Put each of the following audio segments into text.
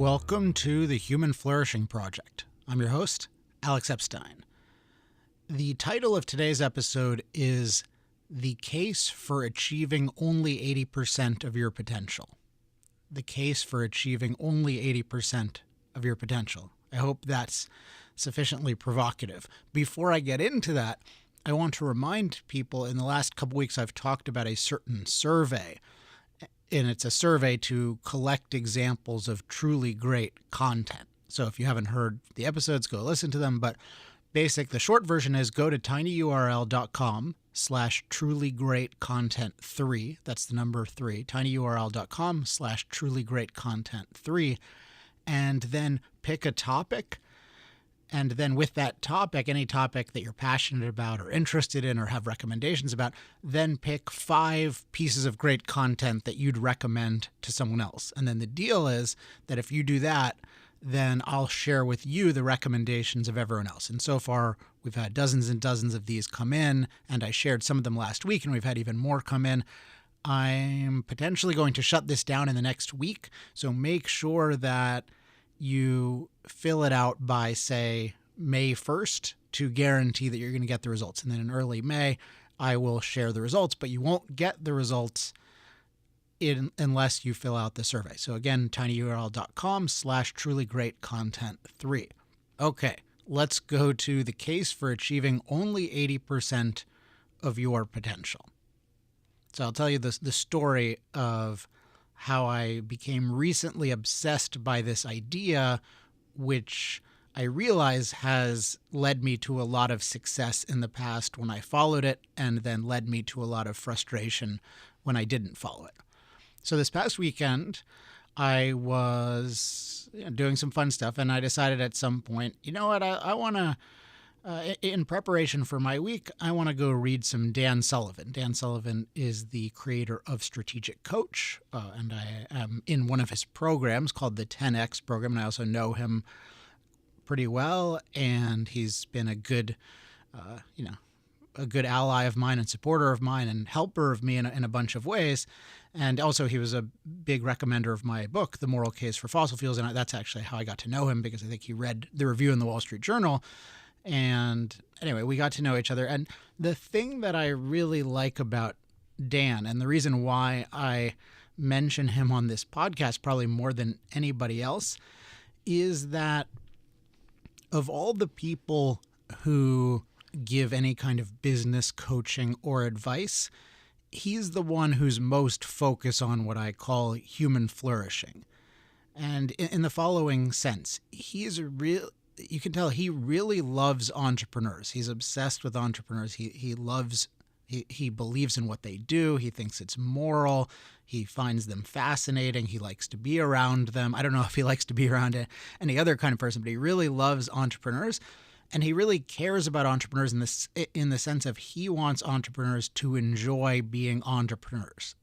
Welcome to the Human Flourishing Project. I'm your host, Alex Epstein. The title of today's episode is The Case for Achieving Only 80% of Your Potential. The case for achieving only 80% of your potential. I hope that's sufficiently provocative. Before I get into that, I want to remind people in the last couple weeks I've talked about a certain survey. And it's a survey to collect examples of truly great content. So if you haven't heard the episodes, go listen to them. But the short version is go to tinyurl.com/trulygreatcontent3. That's the number 3, tinyurl.com/trulygreatcontent3. And then pick a topic. And then with that topic, any topic that you're passionate about or interested in or have recommendations about, then pick 5 pieces of great content that you'd recommend to someone else. And then the deal is that if you do that, then I'll share with you the recommendations of everyone else. And so far, we've had dozens and dozens of these come in, and I shared some of them last week, and we've had even more come in. I'm potentially going to shut this down in the next week, so make sure that you fill it out by, say, May 1st to guarantee that you're going to get the results. And then in early May, I will share the results, but you won't get the results unless you fill out the survey. So again, tinyurl.com/trulygreatcontent3. Okay, let's go to the case for achieving only 80% of your potential. So I'll tell you the story of how I became recently obsessed by this idea, which I realize has led me to a lot of success in the past when I followed it, and then led me to a lot of frustration when I didn't follow it. So this past weekend, I was doing some fun stuff, and I decided at some point, you know what, I want to, in preparation for my week, I want to go read some Dan Sullivan. Dan Sullivan is the creator of Strategic Coach, and I am in one of his programs called the 10X program, and I also know him pretty well, and he's been a good, a good ally of mine and supporter of mine and helper of me in a bunch of ways. And also he was a big recommender of my book, The Moral Case for Fossil Fuels, and that's actually how I got to know him, because I think he read the review in the Wall Street Journal. And anyway, we got to know each other. And the thing that I really like about Dan, and the reason why I mention him on this podcast probably more than anybody else, is that of all the people who give any kind of business coaching or advice, he's the one who's most focused on what I call human flourishing. And in the following sense, you can tell he really loves entrepreneurs. He's obsessed with entrepreneurs. He believes in what they do. He thinks it's moral. He finds them fascinating. He likes to be around them. I don't know if he likes to be around any other kind of person, but he really loves entrepreneurs. And he really cares about entrepreneurs in the sense of he wants entrepreneurs to enjoy being entrepreneurs.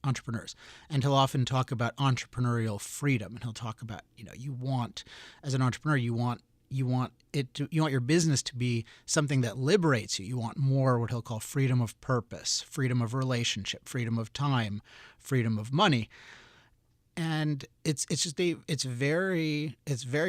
And he'll often talk about entrepreneurial freedom. And he'll talk about, you want, as an entrepreneur, you want your business to be something that liberates you. You want more what he'll call freedom of purpose, freedom of relationship, freedom of time, freedom of money. And it's very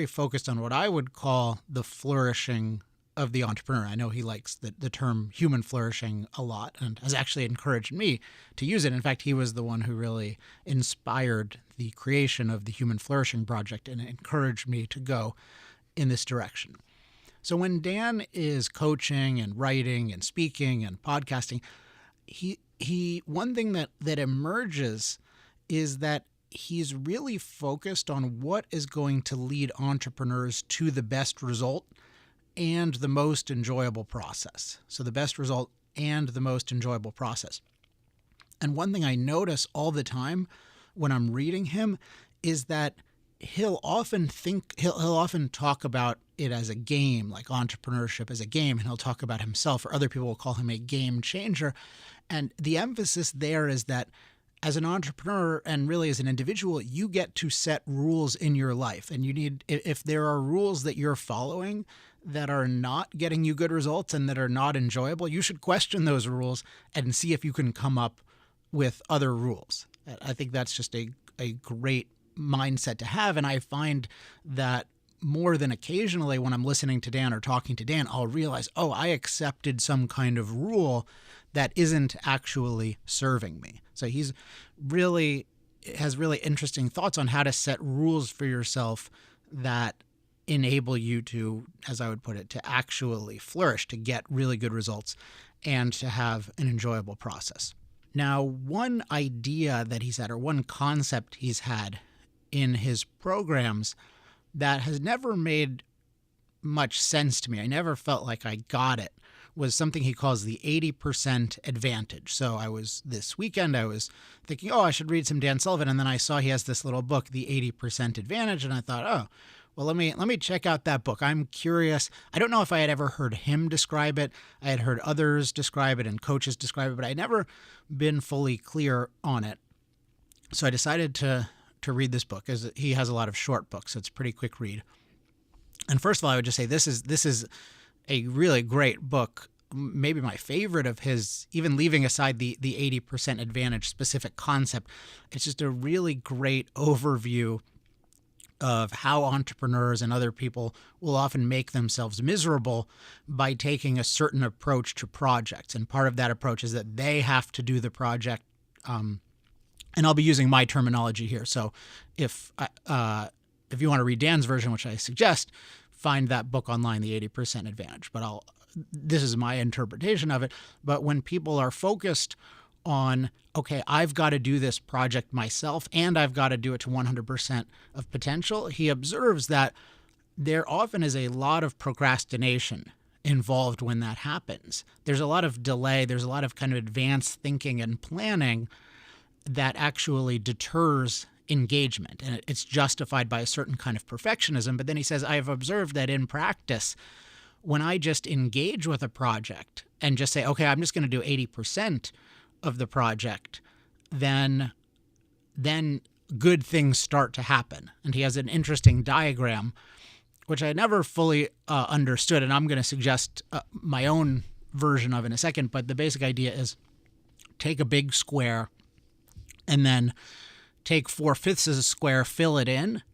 focused on what I would call the flourishing of the entrepreneur. I know he likes the term human flourishing a lot and has actually encouraged me to use it. In fact, he was the one who really inspired the creation of the Human Flourishing Project and encouraged me to go in this direction. So when Dan is coaching and writing and speaking and podcasting, he one thing that emerges is that he's really focused on what is going to lead entrepreneurs to the best result and the most enjoyable process. So the best result and the most enjoyable process. And one thing I notice all the time when I'm reading him is that he'll often talk about it as a game, like entrepreneurship as a game, and he'll talk about himself, or other people will call him a game changer. And the emphasis there is that as an entrepreneur and really as an individual, you get to set rules in your life. And if there are rules that you're following that are not getting you good results and that are not enjoyable, you should question those rules and see if you can come up with other rules. I think that's just a great mindset to have. And I find that more than occasionally when I'm listening to Dan or talking to Dan, I'll realize, oh, I accepted some kind of rule that isn't actually serving me. So he's really has really interesting thoughts on how to set rules for yourself that enable you to, as I would put it, to actually flourish, to get really good results, and to have an enjoyable process. Now, one idea that he's had, or one concept he's had in his programs that has never made much sense to me, I never felt like I got it, was something he calls the 80% advantage. So this weekend, I was thinking, oh, I should read some Dan Sullivan. And then I saw he has this little book, The 80% Advantage. And I thought, oh, well, let me check out that book. I'm curious. I don't know if I had ever heard him describe it. I had heard others describe it and coaches describe it, but I'd never been fully clear on it. So I decided to read this book, as he has a lot of short books. So it's a pretty quick read. And first of all, I would just say this is a really great book, maybe my favorite of his, even leaving aside the 80% advantage specific concept. It's just a really great overview of how entrepreneurs and other people will often make themselves miserable by taking a certain approach to projects. And part of that approach is that they have to do the project. And I'll be using my terminology here. So if you want to read Dan's version, which I suggest, find that book online, The 80% Advantage. But this is my interpretation of it. But when people are focused on, okay, I've got to do this project myself and I've got to do it to 100% of potential, he observes that there often is a lot of procrastination involved when that happens. There's a lot of delay. There's a lot of kind of advanced thinking and planning that actually deters engagement, and it's justified by a certain kind of perfectionism. But then he says, I've observed that in practice, when I just engage with a project and just say, okay, I'm just going to do 80% of the project, then good things start to happen. And he has an interesting diagram, which I never fully understood, and I'm going to suggest my own version of in a second. But the basic idea is take a big square and then take 4/5 of a square, fill it in.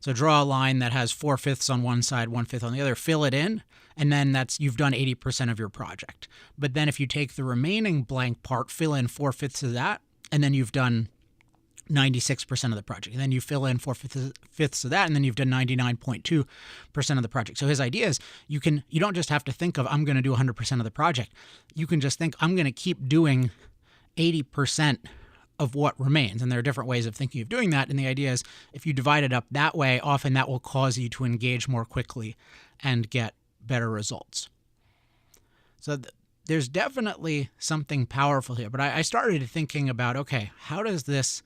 So draw a line that has 4/5 on one side, 1/5 on the other, fill it in, and then you've done 80% of your project. But then if you take the remaining blank part, fill in 4/5 of that, and then you've done 96% of the project. And then you fill in 4/5 of that, and then you've done 99.2% of the project. So his idea is you don't just have to think of, I'm going to do 100% of the project. You can just think, I'm going to keep doing 80% of what remains. And there are different ways of thinking of doing that. And the idea is if you divide it up that way, often that will cause you to engage more quickly and get better results. So there's definitely something powerful here. But I started thinking about, okay, how does this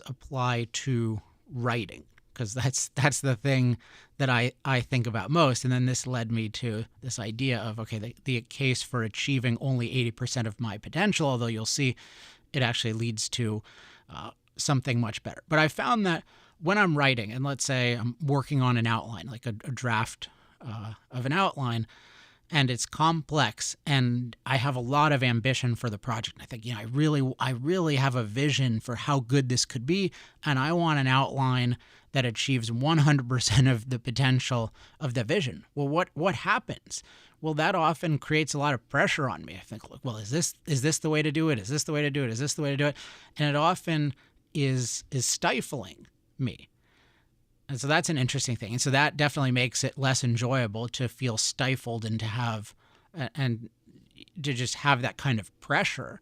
apply to writing? Because that's the thing that I think about most. And then this led me to this idea of, okay, the case for achieving only 80% of my potential, although you'll see it actually leads to something much better. But I found that when I'm writing, and let's say I'm working on an outline, like a draft of an outline, and it's complex, and I have a lot of ambition for the project. I think, I really have a vision for how good this could be, and I want an outline that achieves 100% of the potential of the vision. Well, what happens? Well, that often creates a lot of pressure on me. I think, look, well, is this the way to do it? Is this the way to do it? Is this the way to do it? And it often is stifling me. And so that's an interesting thing. And so that definitely makes it less enjoyable to feel stifled and to just have that kind of pressure.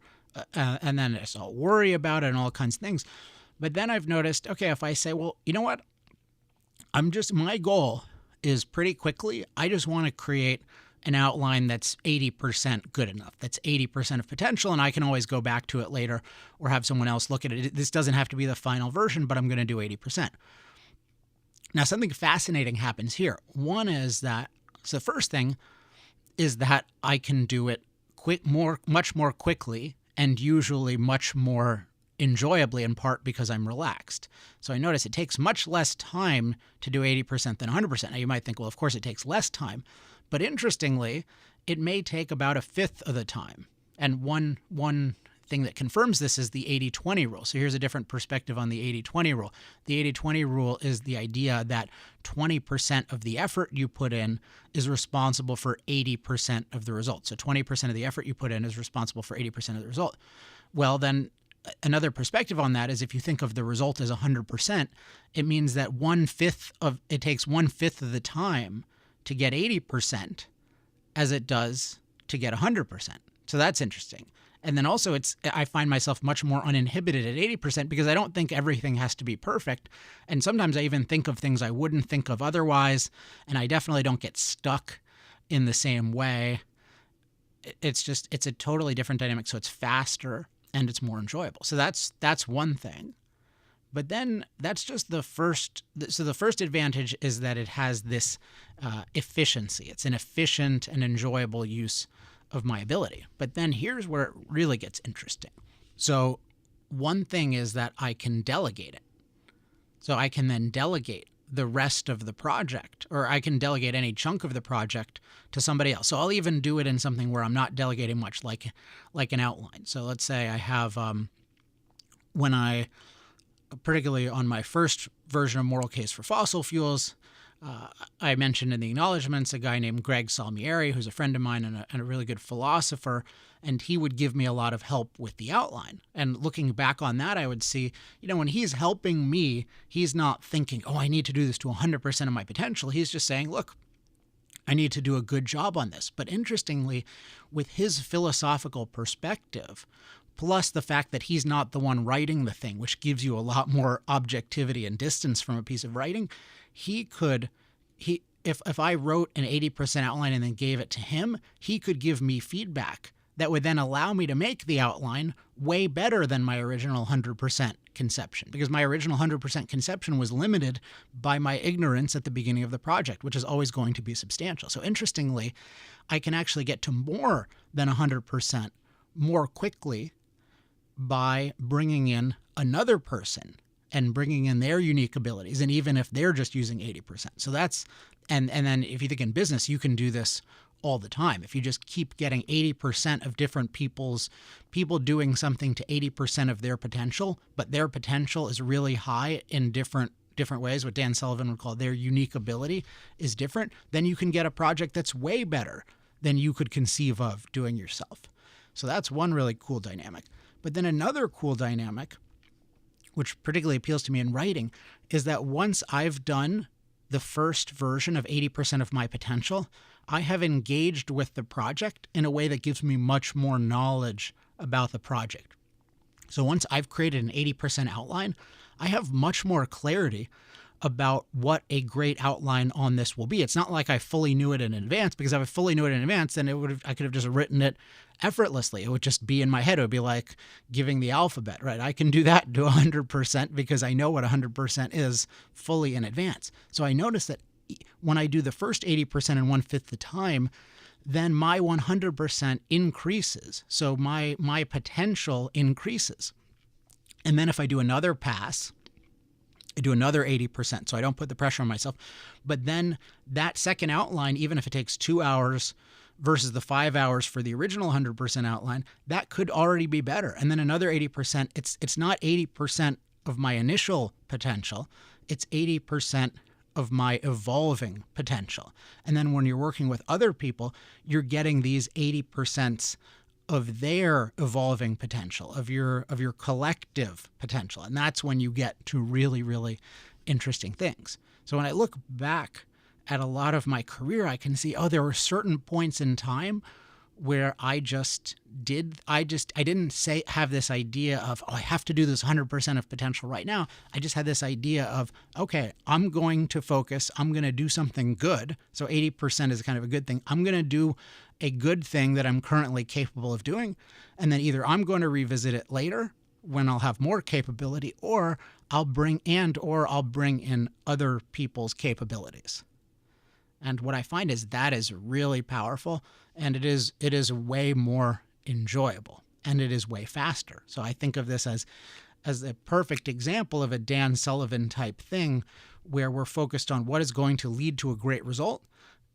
And then it's all worry about it and all kinds of things. But then I've noticed, okay, if I say, well, you know what? My goal is pretty quickly, I just want to create an outline that's 80% good enough. That's 80% of potential, and I can always go back to it later or have someone else look at it. This doesn't have to be the final version, but I'm going to do 80%. Now, something fascinating happens here. One is that, so the first thing is that I can do it much more quickly, and usually much more enjoyably, in part because I'm relaxed. So I notice it takes much less time to do 80% than 100%. Now you might think, well, of course it takes less time. But interestingly, it may take about 1/5 of the time. And one thing that confirms this is the 80-20 rule. So here's a different perspective on the 80-20 rule. The 80-20 rule is the idea that 20% of the effort you put in is responsible for 80% of the result. So 20% of the effort you put in is responsible for 80% of the result. Well, then another perspective on that is if you think of the result as 100%, it means that it takes 1/5 of the time to get 80% as it does to get 100%. So that's interesting. And then also I find myself much more uninhibited at 80% because I don't think everything has to be perfect. And sometimes I even think of things I wouldn't think of otherwise. And I definitely don't get stuck in the same way. It's a totally different dynamic. So it's faster and it's more enjoyable. So that's one thing. But then that's just the first. So the first advantage is that it has this efficiency. It's an efficient and enjoyable use of my ability. But then here's where it really gets interesting. So one thing is that I can delegate it. So I can then delegate the rest of the project, or I can delegate any chunk of the project to somebody else. So I'll even do it in something where I'm not delegating much, like an outline. So let's say I have, particularly on my first version of Moral Case for Fossil Fuels, I mentioned in the acknowledgments a guy named Greg Salmieri, who's a friend of mine and a really good philosopher, and he would give me a lot of help with the outline. And looking back on that, I would see, when he's helping me, he's not thinking, I need to do this to 100% of my potential. He's just saying, look, I need to do a good job on this. But interestingly, with his philosophical perspective, plus the fact that he's not the one writing the thing, which gives you a lot more objectivity and distance from a piece of writing, if I wrote an 80% outline and then gave it to him, he could give me feedback that would then allow me to make the outline way better than my original 100% conception, because my original 100% conception was limited by my ignorance at the beginning of the project, which is always going to be substantial. So interestingly, I can actually get to more than 100% more quickly by bringing in another person and bringing in their unique abilities, and even if they're just using 80%. So that's, and then if you think in business, you can do this all the time. If you just keep getting 80% of different people doing something to 80% of their potential, but their potential is really high in different ways, what Dan Sullivan would call their unique ability is different, then you can get a project that's way better than you could conceive of doing yourself. So that's one really cool dynamic. But then another cool dynamic, which particularly appeals to me in writing, is that once I've done the first version of 80% of my potential, I have engaged with the project in a way that gives me much more knowledge about the project. So once I've created an 80% outline, I have much more clarity about what a great outline on this will be. It's not like I fully knew it in advance, because if I fully knew it in advance, then I could have just written it effortlessly. It would just be in my head. It would be like giving the alphabet, right? I can do that to 100% because I know what 100% is fully in advance. So I noticed that when I do the first 80% in 1/5 the time, then my 100% increases. So my potential increases. And then if I do another pass, I do another 80%, so I don't put the pressure on myself. But then that second outline, even if it takes 2 hours versus the 5 hours for the original 100% outline, that could already be better. And then another 80%, it's not 80% of my initial potential, it's 80% of my evolving potential. And then when you're working with other people, you're getting these 80% of their evolving potential, of your collective potential. And that's when you get to really, really interesting things. So when I look back at a lot of my career, I can see, there were certain points in time where I didn't have this idea of, I have to do this 100% of potential right now. I just had this idea of, okay, I'm going to focus, I'm going to do something good. So 80% is kind of a good thing. I'm going to do a good thing that I'm currently capable of doing. And then either I'm going to revisit it later when I'll have more capability, or I'll bring in other people's capabilities. And what I find is that is really powerful, and it is way more enjoyable, and it is way faster. So I think of this as a perfect example of a Dan Sullivan type thing, where we're focused on what is going to lead to a great result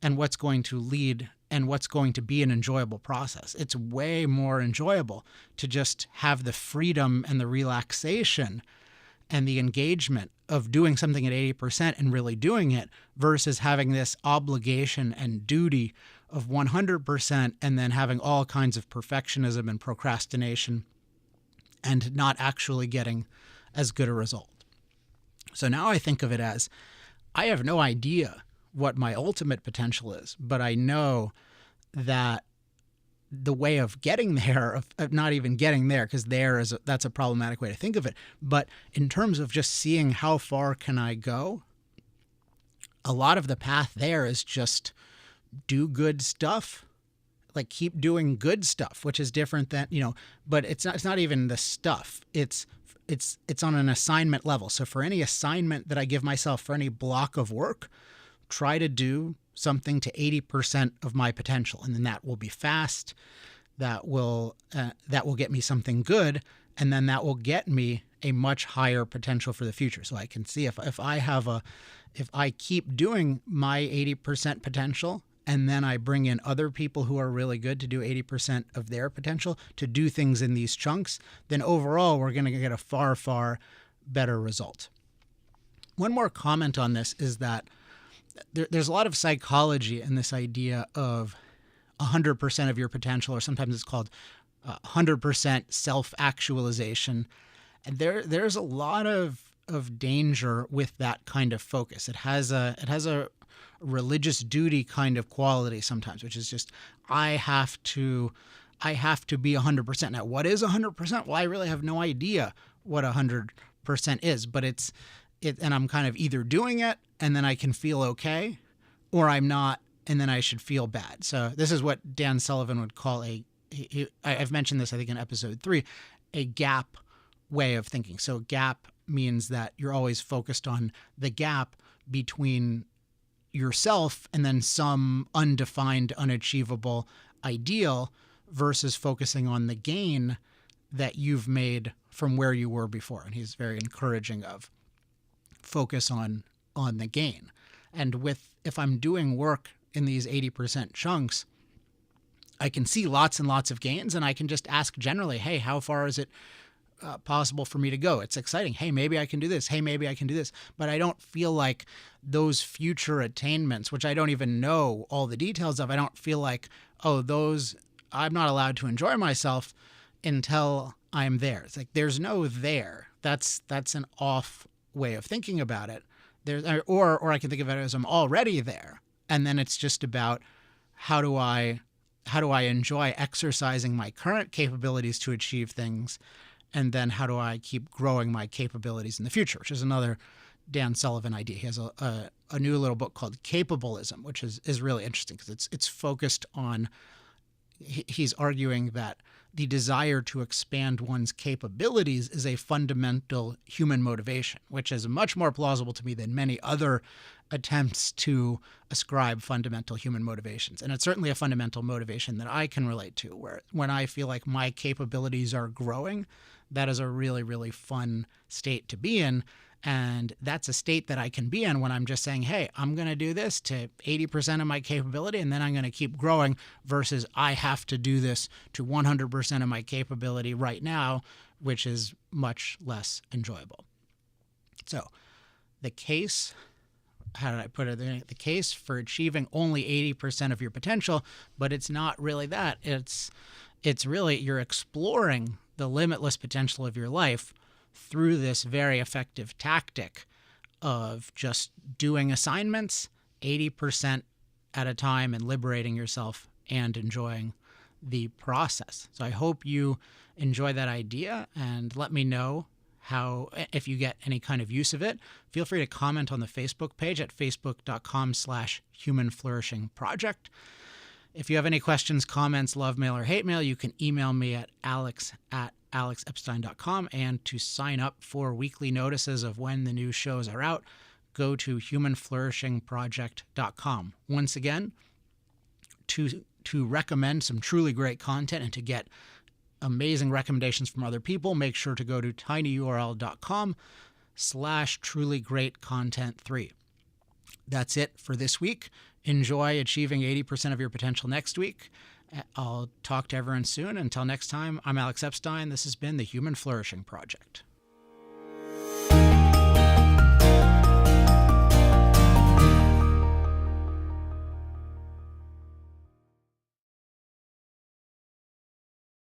and what's going to lead and what's going to be an enjoyable process. It's way more enjoyable to just have the freedom and the relaxation and the engagement of doing something at 80% and really doing it versus having this obligation and duty of 100% and then having all kinds of perfectionism and procrastination and not actually getting as good a result. So now I think of it as I have no idea what my ultimate potential is, but I know that the way of getting there, of not even getting there, because that's a problematic way to think of it. But in terms of just seeing how far can I go, a lot of the path there is just do good stuff, like keep doing good stuff, which is different than, but it's not even the stuff. It's on an assignment level. So for any assignment that I give myself, for any block of work, try to do something to 80% of my potential. And then that will be fast. That will get me something good. And then that will get me a much higher potential for the future. So I can see if I keep doing my 80% potential, and then I bring in other people who are really good to do 80% of their potential to do things in these chunks, then overall we're going to get a far, far better result. One more comment on this is that there's a lot of psychology in this idea of 100% of your potential, or sometimes it's called 100% self-actualization. And there's a lot of danger with that kind of focus. It has a religious duty kind of quality sometimes, which is just I have to be 100%. Now, what is 100%? Well, I really have no idea what 100% is, but and I'm kind of either doing it and then I can feel okay, or I'm not and then I should feel bad. So this is what Dan Sullivan would call I've mentioned this, I think, in episode 3, a gap way of thinking. So gap means that you're always focused on the gap between yourself and then some undefined, unachievable ideal versus focusing on the gain that you've made from where you were before. And he's very encouraging of focus on the gain. And if I'm doing work in these 80% chunks, I can see lots and lots of gains, and I can just ask generally, hey, how far is it possible for me to go? It's exciting. Hey, maybe I can do this. Hey, maybe I can do this. But I don't feel like those future attainments, which I don't even know all the details of, I don't feel like, I'm not allowed to enjoy myself until I'm there. It's like there's no there. That's an off way of thinking about it. Or I can think of it as I'm already there. And then it's just about how do I enjoy exercising my current capabilities to achieve things, and then how do I keep growing my capabilities in the future, which is another Dan Sullivan idea. He has a new little book called Capableism, which is really interesting because it's focused on, he's arguing that the desire to expand one's capabilities is a fundamental human motivation, which is much more plausible to me than many other attempts to ascribe fundamental human motivations. And it's certainly a fundamental motivation that I can relate to, where when I feel like my capabilities are growing, that is a really, really fun state to be in. And that's a state that I can be in when I'm just saying, hey, I'm going to do this to 80% of my capability, and then I'm going to keep growing, versus I have to do this to 100% of my capability right now, which is much less enjoyable. So the case, how did I put it? The case for achieving only 80% of your potential, but it's not really that. It's really you're exploring the limitless potential of your life through this very effective tactic of just doing assignments 80% at a time and liberating yourself and enjoying the process. So I hope you enjoy that idea, and let me know if you get any kind of use of it. Feel free to comment on the Facebook page at facebook.com/humanflourishingproject. If you have any questions, comments, love mail, or hate mail, you can email me at alex@alexepstein.com. And to sign up for weekly notices of when the new shows are out, go to humanflourishingproject.com. Once again, to recommend some truly great content and to get amazing recommendations from other people, make sure to go to tinyurl.com/trulygreatcontent3. that's it for this week. Enjoy achieving 80% of your potential next week. I'll talk to everyone soon. Until next time, I'm Alex Epstein. This has been the Human Flourishing Project.